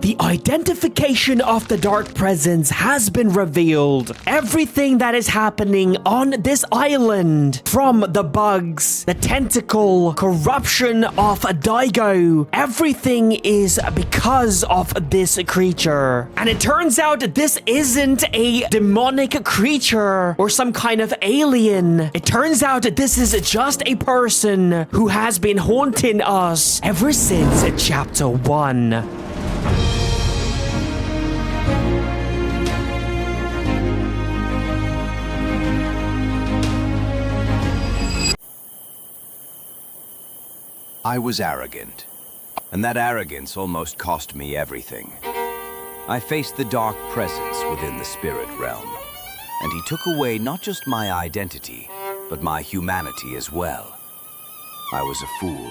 The identification of the dark presence has been revealed. Everything that is happening on this island, from the bugs, the tentacle, corruption of Daigo, everything is because of this creature. And it turns out this isn't a demonic creature or some kind of alien. It turns out this is just a person who has been haunting us ever since chapter 1. I was arrogant, and that arrogance almost cost me everything. I faced the dark presence within the spirit realm, and he took away not just my identity, but my humanity as well. I was a fool.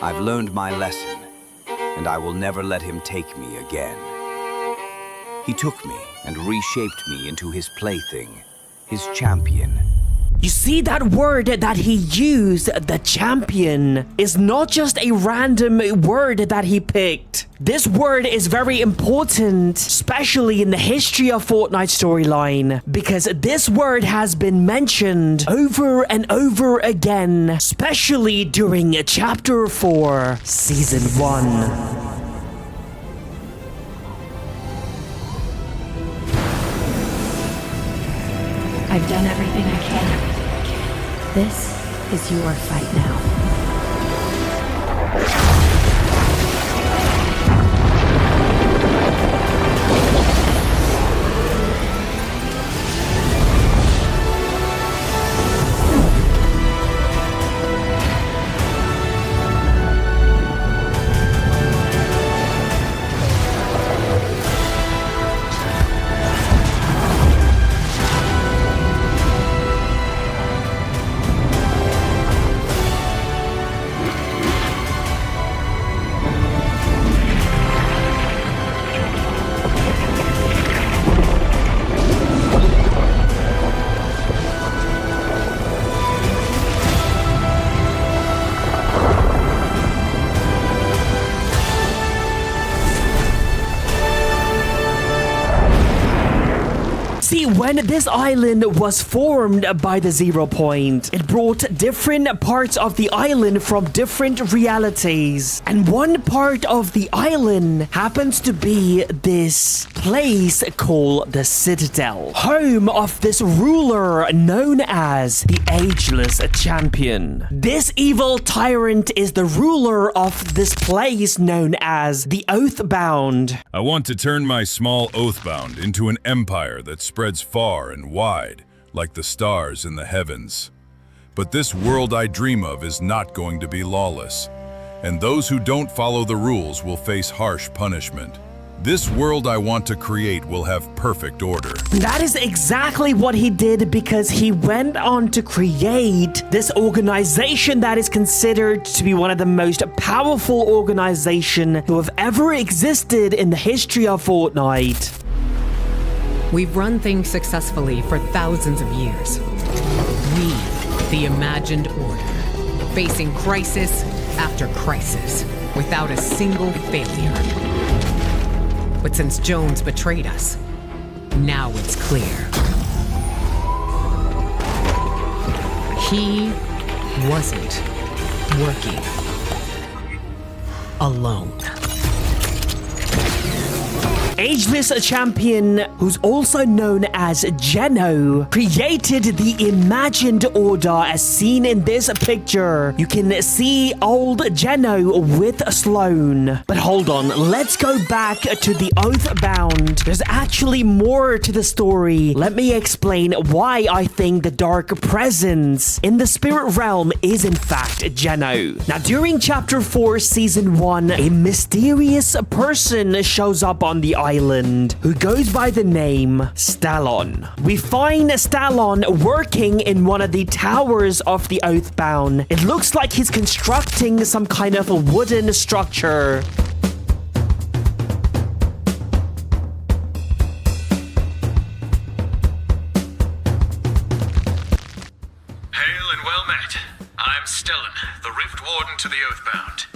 I've learned my lesson, and I will never let him take me again. He took me and reshaped me into his plaything, his champion. You see, that word that he used, the champion, is not just a random word that he picked. This word is very important, especially in the history of Fortnite storyline, because this word has been mentioned over and over again, especially during Chapter 4, Season 1. I've done everything I can. This is your fight now. See, when this island was formed by the 0 point, it brought different parts of the island from different realities. And one part of the island happens to be this place called the Citadel, home of this ruler known as the Ageless Champion. This evil tyrant is the ruler of this place known as the Oathbound. I want to turn my small Oathbound into an empire that spreads far and wide, like the stars in the heavens. But this world I dream of is not going to be lawless, and those who don't follow the rules will face harsh punishment. This world I want to create will have perfect order. That is exactly what he did, because he went on to create this organization that is considered to be one of the most powerful organizations who have ever existed in the history of Fortnite. We've run things successfully for thousands of years. We, the imagined order, facing crisis after crisis without a single failure. But since Jones betrayed us, now it's clear. He wasn't working alone. Ageless Champion, who's also known as Geno, created the imagined order as seen in this picture. You can see old Geno with Sloane. But hold on, let's go back to the Oathbound. There's actually more to the story. Let me explain why I think the dark presence in the spirit realm is in fact Geno. Now, during Chapter 4, Season 1, a mysterious person shows up on the island who goes by the name Stallon. We find Stallon working in one of the towers of the Oathbound. It looks like he's constructing some kind of a wooden structure. Hail and well met. I'm Stellan, the Rift Warden to the Oathbound.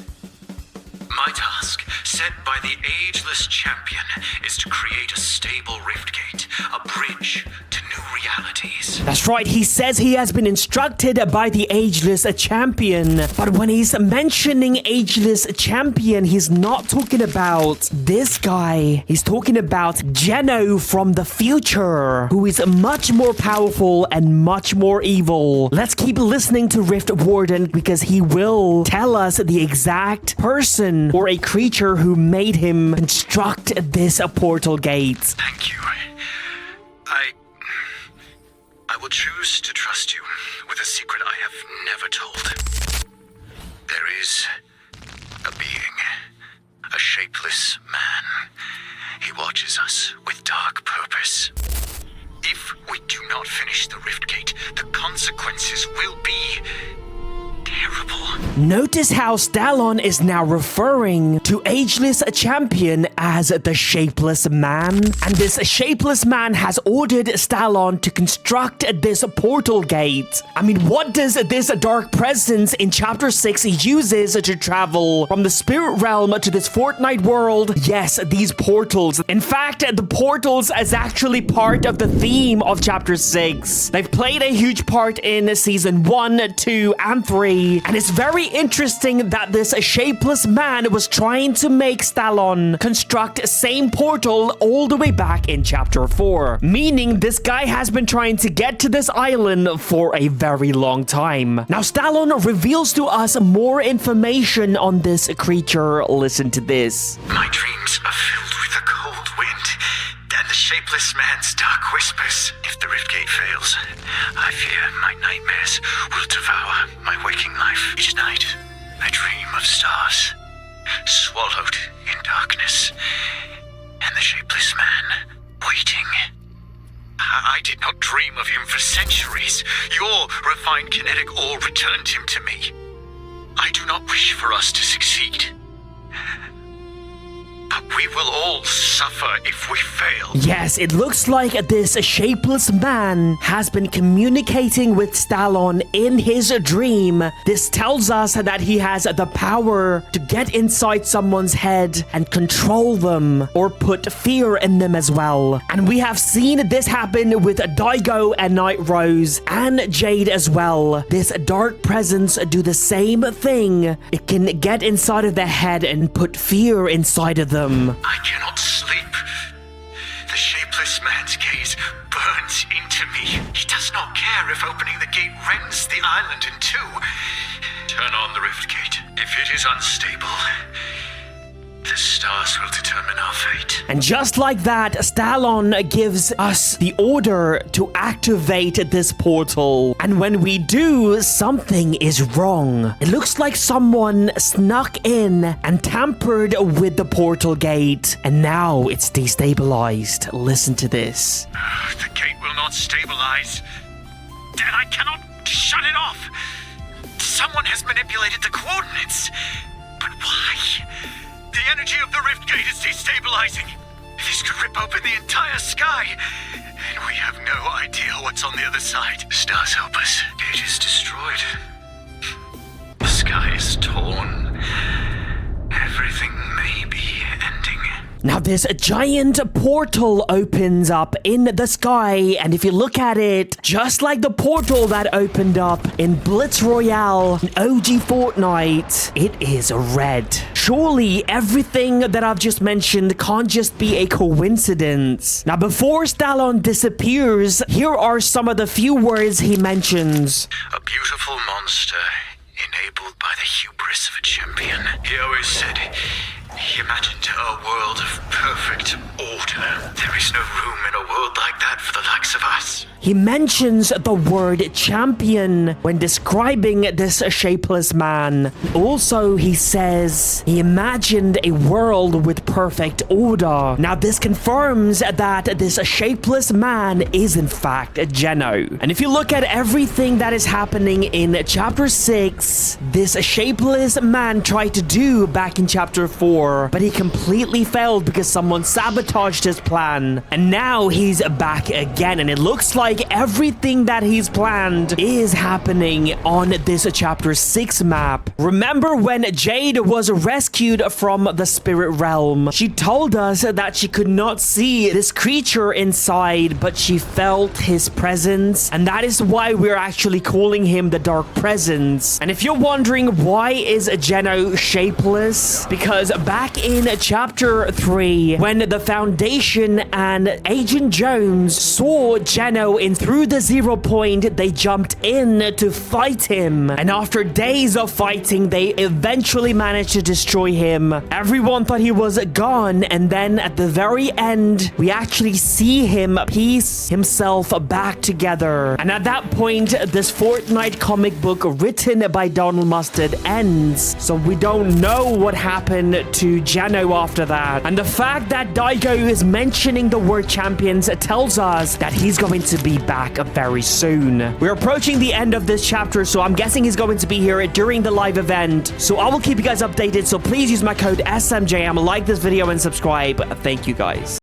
My My task, set by the ageless champion, is to create a stable rift gate, a bridge to new realities. That's right, he says he has been instructed by the ageless champion. But when he's mentioning ageless champion, he's not talking about this guy. He's talking about Geno from the future, who is much more powerful and much more evil. Let's keep listening to Rift Warden because he will tell us the exact person or a creature who made him construct this portal gate. Thank you. I will choose to trust you with a secret I have never told. There is a being, a shapeless man. He watches us with dark purpose. If we do not finish the rift gate, the consequences will be terrible. Notice how Stallon is now referring to ageless champion as the shapeless man. And this shapeless man has ordered Stallon to construct this portal gate. I mean, what does this dark presence in chapter 6 uses to travel from the spirit realm to this Fortnite world? Yes, these portals. In fact, the portals is actually part of the theme of chapter 6. They've played a huge part in season 1, 2, and 3. And it's very interesting that this shapeless man was trying to make Stallon construct same portal all the way back in chapter 4. Meaning this guy has been trying to get to this island for a very long time. Now Stallon reveals to us more information on this creature. Listen to this. My dreams are filled with the cold wind and the shapeless man's dark whispers. If the rift gate fails, I fear my nightmares will devour my waking life. Each night, I dream of stars, swallowed in darkness, and the shapeless man waiting. I did not dream of him for centuries. Your refined kinetic ore returned him to me. I do not wish for us to succeed. But we will all suffer if we fail. Yes, it looks like this shapeless man has been communicating with Stallon in his dream. This tells us that he has the power to get inside someone's head and control them or put fear in them as well. And we have seen this happen with Daigo and Night Rose and Jade as well. This dark presence do the same thing. It can get inside of their head and put fear inside of them. I cannot sleep. The shapeless man's gaze burns into me. He does not care if opening the gate rends the island in two. Turn on the rift gate. If it is unstable, the stars will determine our fate. And just like that, Stallon gives us the order to activate this portal. And when we do, something is wrong. It looks like someone snuck in and tampered with the portal gate. And now it's destabilized. Listen to this. The gate will not stabilize. And I cannot shut it off. Someone has manipulated the coordinates. But why? The energy of the rift gate is destabilizing. This could rip open the entire sky. And we have no idea what's on the other side. Stars help us. Gate is destroyed. The sky is torn. Everything may be ending. Now this giant portal opens up in the sky, and if you look at it, just like the portal that opened up in Blitz Royale in OG Fortnite, it is red. Surely everything that I've just mentioned can't just be a coincidence. Now before Stallon disappears, here are some of the few words he mentions. A beautiful monster enabled by the hubris of a champion. He always said he imagined a world of perfect order. There is no room in a world like that for the likes of us. He mentions the word champion when describing this shapeless man. Also, he says he imagined a world with perfect order. Now, this confirms that this shapeless man is in fact Geno. And if you look at everything that is happening in chapter 6, this shapeless man tried to do back in chapter 4, but he completely failed because someone sabotaged his plan. And now he's back again again, and it looks like everything that he's planned is happening on this chapter 6 map. Remember when Jade was rescued from the spirit realm? She told us that she could not see this creature inside, but she felt his presence, and that is why we're actually calling him the Dark Presence. And if you're wondering why is Geno shapeless, because back in chapter 3, when the Foundation and Agent Jones saw Geno in through the 0 point, they jumped in to fight him, and after days of fighting, they eventually managed to destroy him. Everyone thought he was gone, and then at the very end, we actually see him piece himself back together. And at that point, this Fortnite comic book written by Donald Mustard ends, so we don't know what happened to Geno after that. And the fact that Daigo is mentioning the word champions tells us that he's going to be back very soon. We're approaching the end of this chapter, so I'm guessing he's going to be here during the live event. So I will keep you guys updated, so please use my code SMJM, like this video and subscribe. Thank you guys.